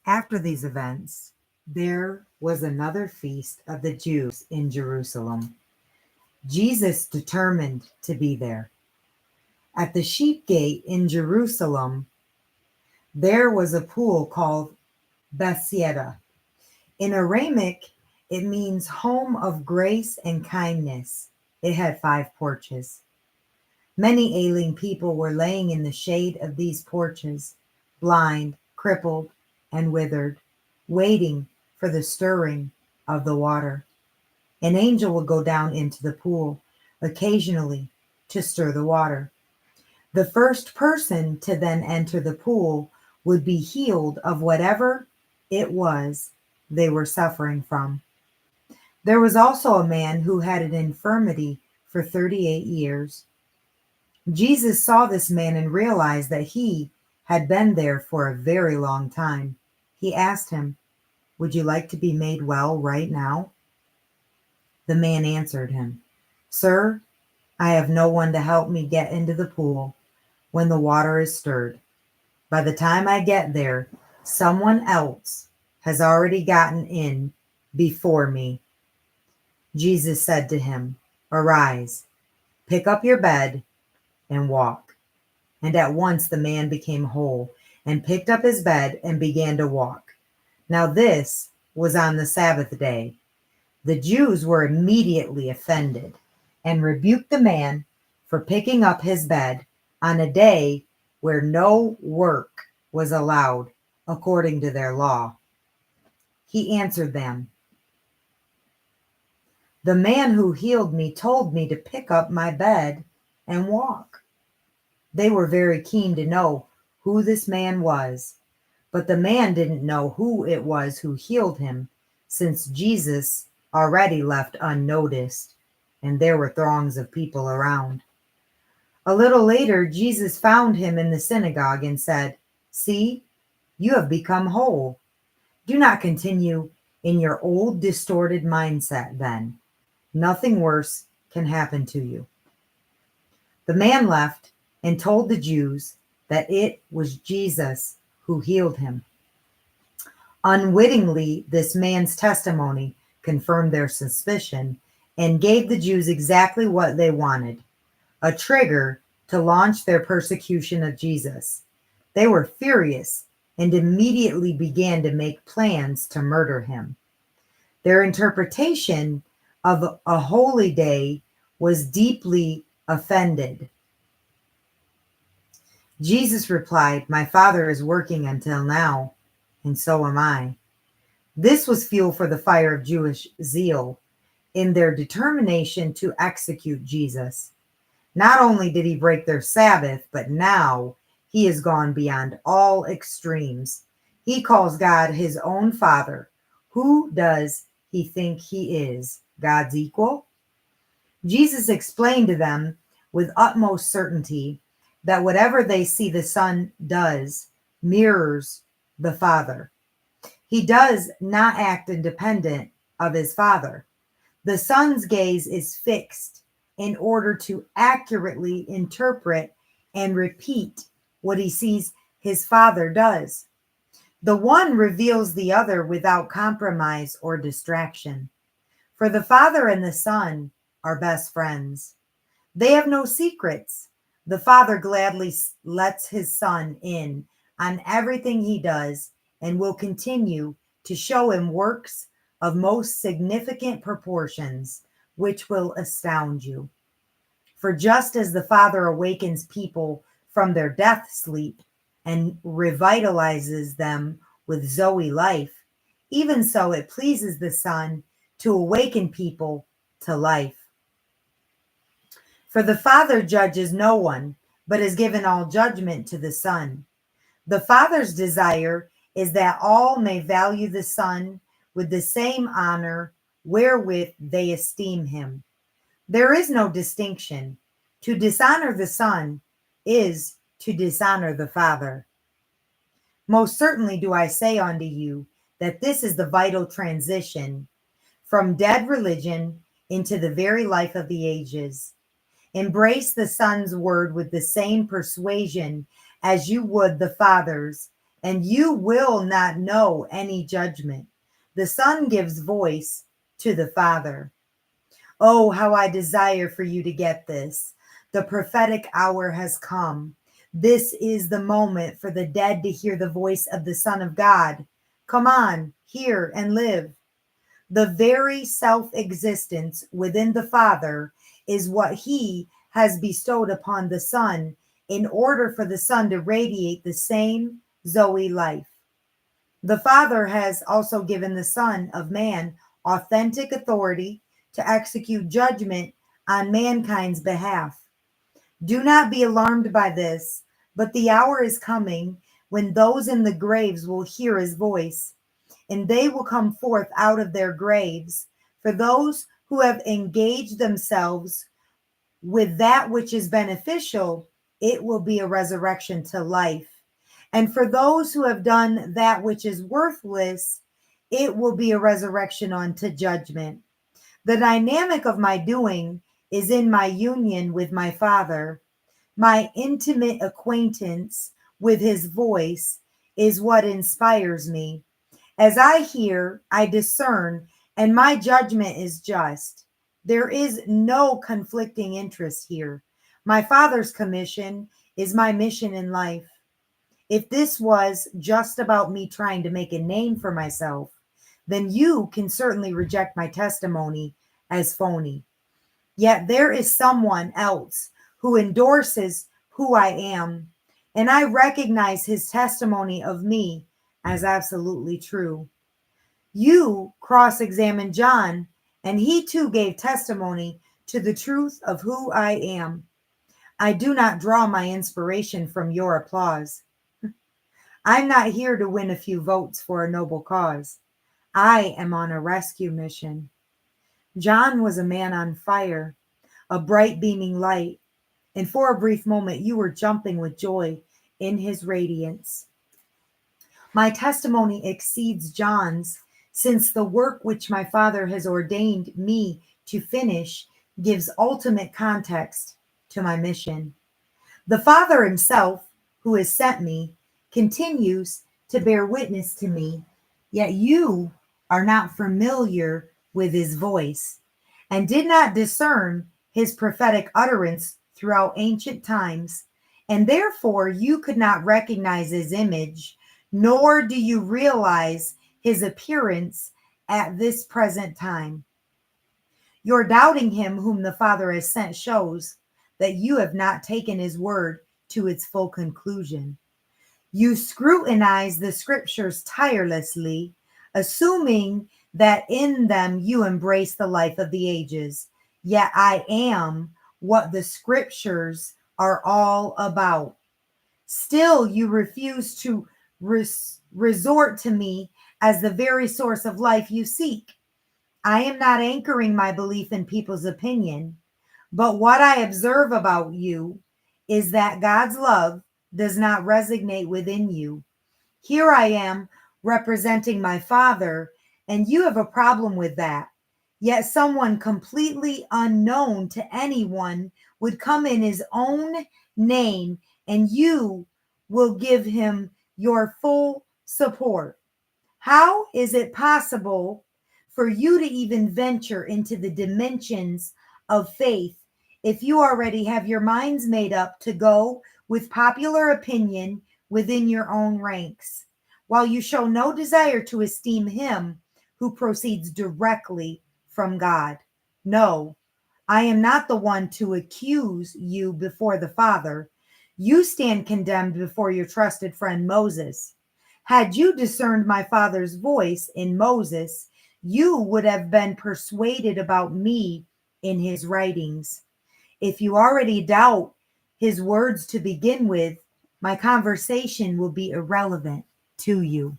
After these events, there was another feast of the Jews in Jerusalem. Jesus determined to be there. At the sheep gate in Jerusalem, there was a pool called Bethesda. In Aramaic, it means home of grace and kindness. It had 5 porches. Many ailing people were laying in the shade of these porches, blind, crippled, and withered, waiting for the stirring of the water. An angel would go down into the pool occasionally to stir the water. The first person to then enter the pool would be healed of whatever it was they were suffering from. There was also a man who had an infirmity for 38 years. Jesus saw this man and realized that he had been there for a very long time. He asked him, "Would you like to be made well right now?" The man answered him, "Sir, I have no one to help me get into the pool when the water is stirred. By the time I get there, someone else has already gotten in before me." Jesus said to him, "Arise, pick up your bed, and walk." And at once the man became whole and picked up his bed and began to walk. Now this was on the Sabbath day. The Jews were immediately offended and rebuked the man for picking up his bed on a day where no work was allowed according to their law. He answered them, "The man who healed me told me to pick up my bed and walk." They were very keen to know who this man was, but the man didn't know who it was who healed him, since Jesus already left unnoticed, and there were throngs of people around. A little later, Jesus found him in the synagogue and said, "See, you have become whole. Do not continue in your old distorted mindset then. Nothing worse can happen to you." The man left and told the Jews that it was Jesus who healed him. Unwittingly, this man's testimony confirmed their suspicion and gave the Jews exactly what they wanted, a trigger to launch their persecution of Jesus. They were furious and immediately began to make plans to murder him. Their interpretation of a holy day was deeply offended. Jesus replied, "My Father is working until now, and so am I." This was fuel for the fire of Jewish zeal in their determination to execute Jesus. Not only did he break their Sabbath, but now he has gone beyond all extremes. He calls God his own Father. Who does he think he is? God's equal? Jesus explained to them with utmost certainty that whatever they see the Son does mirrors the Father. He does not act independent of his Father. The Son's gaze is fixed in order to accurately interpret and repeat what he sees his Father does. The one reveals the other without compromise or distraction. For the Father and the Son are best friends. They have no secrets. The Father gladly lets his Son in on everything he does and will continue to show him works of most significant proportions, which will astound you. For just as the Father awakens people from their death sleep and revitalizes them with Zoe life, even so it pleases the Son to awaken people to life. For the Father judges no one, but has given all judgment to the Son. The Father's desire is that all may value the Son with the same honor wherewith they esteem him. There is no distinction. To dishonor the Son is to dishonor the Father. Most certainly do I say unto you that this is the vital transition from dead religion into the very life of the ages. Embrace the Son's word with the same persuasion as you would the Father's, and you will not know any judgment. The Son gives voice to the Father. Oh, how I desire for you to get this. The prophetic hour has come. This is the moment for the dead to hear the voice of the Son of God. Come on, hear and live. The very self-existence within the Father is what he has bestowed upon the Son in order for the Son to radiate the same Zoe life. The Father has also given the Son of Man authentic authority to execute judgment on mankind's behalf. Do not be alarmed by this, but the hour is coming when those in the graves will hear his voice, and they will come forth out of their graves. For those who have engaged themselves with that which is beneficial, it will be a resurrection to life. And for those who have done that which is worthless, it will be a resurrection unto judgment. The dynamic of my doing is in my union with my Father. My intimate acquaintance with his voice is what inspires me. As I hear, I discern, and my judgment is just. There is no conflicting interest here. My Father's commission is my mission in life. If this was just about me trying to make a name for myself, then you can certainly reject my testimony as phony. Yet there is someone else who endorses who I am, and I recognize his testimony of me as absolutely true. You cross-examined John, and he too gave testimony to the truth of who I am. I do not draw my inspiration from your applause. I'm not here to win a few votes for a noble cause. I am on a rescue mission. John was a man on fire, a bright beaming light, and for a brief moment you were jumping with joy in his radiance. My testimony exceeds John's, since the work which my Father has ordained me to finish gives ultimate context to my mission. The Father himself, who has sent me, continues to bear witness to me, yet you are not familiar with his voice and did not discern his prophetic utterance throughout ancient times, and therefore you could not recognize his image, nor do you realize his appearance at this present time. Your doubting him whom the Father has sent shows that you have not taken his word to its full conclusion. You scrutinize the scriptures tirelessly, assuming that in them you embrace the life of the ages. Yet I am what the scriptures are all about. Still, you refuse to resort to me as the very source of life you seek. I am not anchoring my belief in people's opinion, but what I observe about you is that God's love does not resonate within you. Here I am representing my Father, and you have a problem with that. Yet someone completely unknown to anyone would come in his own name, and you will give him your full support. How is it possible for you to even venture into the dimensions of faith if you already have your minds made up to go with popular opinion within your own ranks, while you show no desire to esteem him who proceeds directly from God? No, I am not the one to accuse you before the Father. You stand condemned before your trusted friend Moses. Had you discerned my Father's voice in Moses, you would have been persuaded about me in his writings. If you already doubt his words to begin with, my conversation will be irrelevant to you.